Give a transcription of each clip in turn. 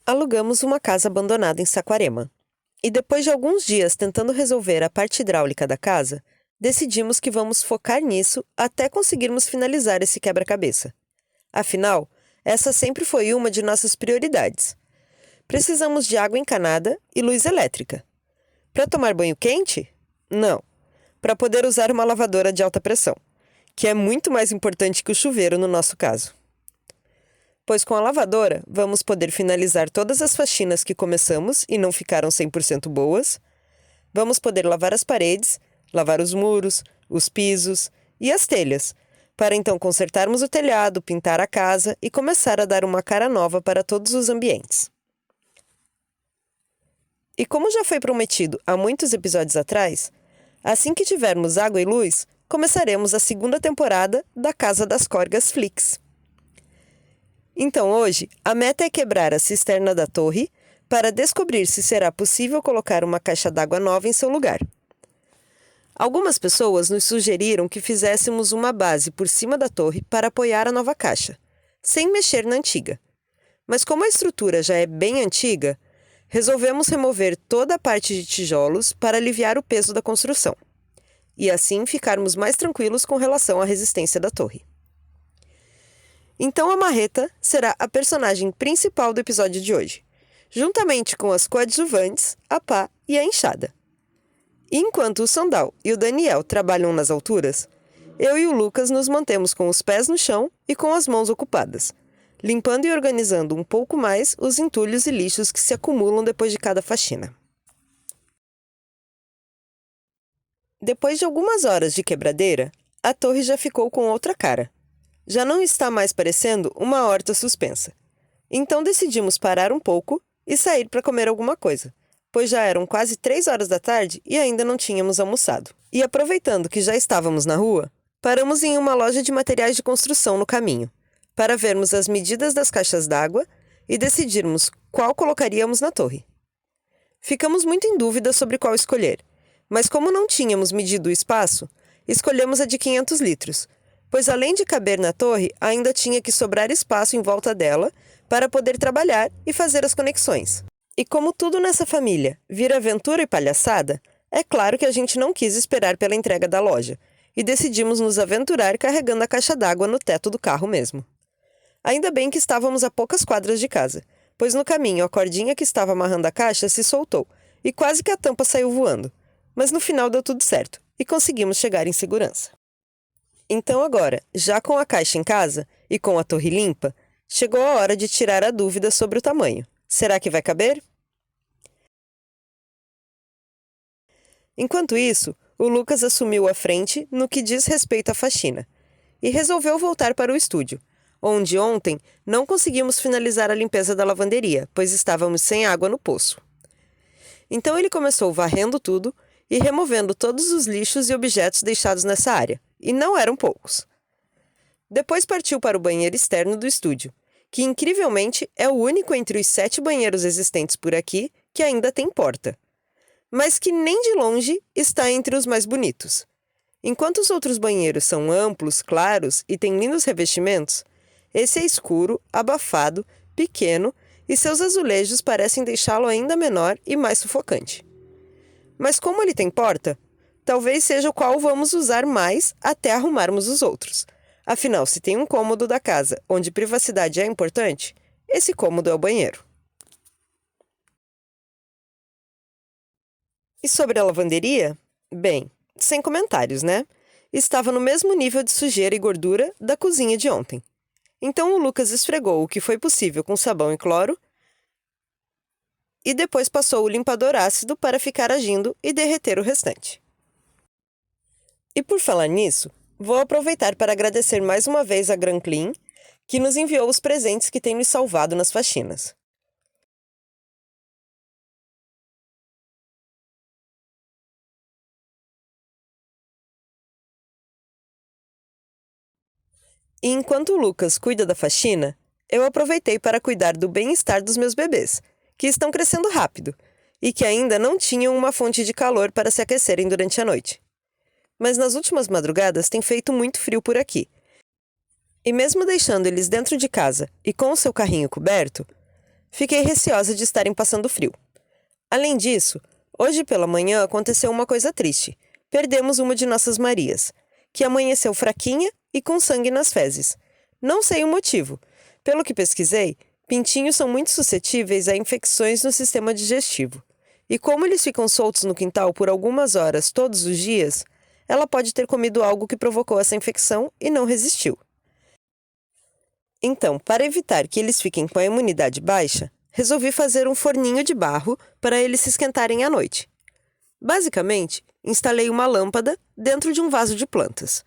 Alugamos uma casa abandonada em Saquarema. E depois de alguns dias tentando resolver a parte hidráulica da casa, decidimos que vamos focar nisso até conseguirmos finalizar esse quebra-cabeça. Afinal, essa sempre foi uma de nossas prioridades. Precisamos de água encanada e luz elétrica. Para tomar banho quente? Não. Para poder usar uma lavadora de alta pressão, que é muito mais importante que o chuveiro no nosso caso. Pois com a lavadora, vamos poder finalizar todas as faxinas que começamos e não ficaram 100% boas. Vamos poder lavar as paredes, lavar os muros, os pisos e as telhas, para então consertarmos o telhado, pintar a casa e começar a dar uma cara nova para todos os ambientes. E como já foi prometido há muitos episódios atrás, assim que tivermos água e luz, começaremos a segunda temporada da Casa das Corgas Flix. Então hoje, a meta é quebrar a cisterna da torre para descobrir se será possível colocar uma caixa d'água nova em seu lugar. Algumas pessoas nos sugeriram que fizéssemos uma base por cima da torre para apoiar a nova caixa, sem mexer na antiga. Mas como a estrutura já é bem antiga, resolvemos remover toda a parte de tijolos para aliviar o peso da construção, e assim ficarmos mais tranquilos com relação à resistência da torre. Então a marreta será a personagem principal do episódio de hoje, juntamente com as coadjuvantes, a pá e a enxada. E enquanto o Sandal e o Daniel trabalham nas alturas, eu e o Lucas nos mantemos com os pés no chão e com as mãos ocupadas, limpando e organizando um pouco mais os entulhos e lixos que se acumulam depois de cada faxina. Depois de algumas horas de quebradeira, a torre já ficou com outra cara. Já não está mais parecendo uma horta suspensa. Então decidimos parar um pouco e sair para comer alguma coisa, pois já eram quase 3 horas da tarde e ainda não tínhamos almoçado. E aproveitando que já estávamos na rua, paramos em uma loja de materiais de construção no caminho, para vermos as medidas das caixas d'água e decidirmos qual colocaríamos na torre. Ficamos muito em dúvida sobre qual escolher, mas como não tínhamos medido o espaço, escolhemos a de 500 litros, pois além de caber na torre, ainda tinha que sobrar espaço em volta dela para poder trabalhar e fazer as conexões. E como tudo nessa família vira aventura e palhaçada, é claro que a gente não quis esperar pela entrega da loja e decidimos nos aventurar carregando a caixa d'água no teto do carro mesmo. Ainda bem que estávamos a poucas quadras de casa, pois no caminho a cordinha que estava amarrando a caixa se soltou e quase que a tampa saiu voando, mas no final deu tudo certo e conseguimos chegar em segurança. Então agora, já com a caixa em casa e com a torre limpa, chegou a hora de tirar a dúvida sobre o tamanho. Será que vai caber? Enquanto isso, o Lucas assumiu a frente no que diz respeito à faxina e resolveu voltar para o estúdio, onde ontem não conseguimos finalizar a limpeza da lavanderia, pois estávamos sem água no poço. Então ele começou varrendo tudo e removendo todos os lixos e objetos deixados nessa área, e não eram poucos. Depois partiu para o banheiro externo do estúdio, que incrivelmente é o único entre os 7 banheiros existentes por aqui que ainda tem porta, mas que nem de longe está entre os mais bonitos. Enquanto os outros banheiros são amplos, claros e têm lindos revestimentos, esse é escuro, abafado, pequeno e seus azulejos parecem deixá-lo ainda menor e mais sufocante. Mas como ele tem porta, talvez seja o qual vamos usar mais até arrumarmos os outros. Afinal, se tem um cômodo da casa onde privacidade é importante, esse cômodo é o banheiro. E sobre a lavanderia? Bem, sem comentários, né? Estava no mesmo nível de sujeira e gordura da cozinha de ontem. Então o Lucas esfregou o que foi possível com sabão e cloro e depois passou o limpador ácido para ficar agindo e derreter o restante. E por falar nisso, vou aproveitar para agradecer mais uma vez a Gran Clean, que nos enviou os presentes que tem nos salvado nas faxinas. E enquanto o Lucas cuida da faxina, eu aproveitei para cuidar do bem-estar dos meus bebês, que estão crescendo rápido e que ainda não tinham uma fonte de calor para se aquecerem durante a noite. Mas nas últimas madrugadas tem feito muito frio por aqui. E mesmo deixando eles dentro de casa e com o seu carrinho coberto, Fiquei receosa de estarem passando frio. Além disso, hoje pela manhã aconteceu uma coisa triste. Perdemos uma de nossas Marias, que amanheceu fraquinha e com sangue nas fezes. Não sei o motivo. Pelo que pesquisei, pintinhos são muito suscetíveis a infecções no sistema digestivo. E como eles ficam soltos no quintal por algumas horas todos os dias, ela pode ter comido algo que provocou essa infecção e não resistiu. Então, para evitar que eles fiquem com a imunidade baixa, resolvi fazer um forninho de barro para eles se esquentarem à noite. Basicamente, instalei uma lâmpada dentro de um vaso de plantas.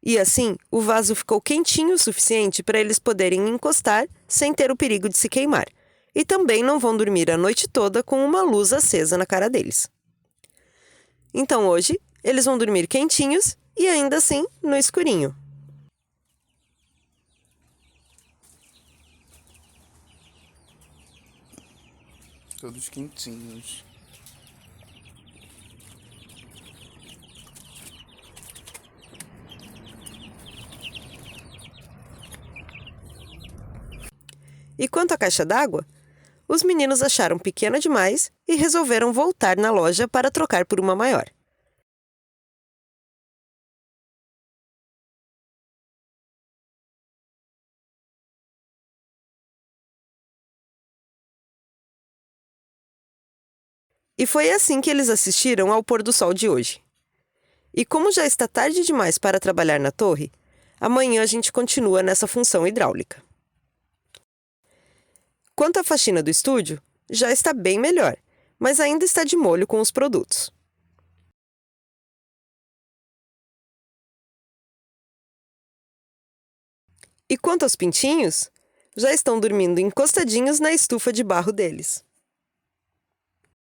E assim, o vaso ficou quentinho o suficiente para eles poderem encostar sem ter o perigo de se queimar. E também não vão dormir a noite toda com uma luz acesa na cara deles. Então hoje, eles vão dormir quentinhos e ainda assim no escurinho. Todos quentinhos. E quanto à caixa d'água, os meninos acharam pequena demais e resolveram voltar na loja para trocar por uma maior. E foi assim que eles assistiram ao pôr do sol de hoje. E como já está tarde demais para trabalhar na torre, amanhã a gente continua nessa função hidráulica. Quanto à faxina do estúdio, já está bem melhor, mas ainda está de molho com os produtos. E quanto aos pintinhos, já estão dormindo encostadinhos na estufa de barro deles.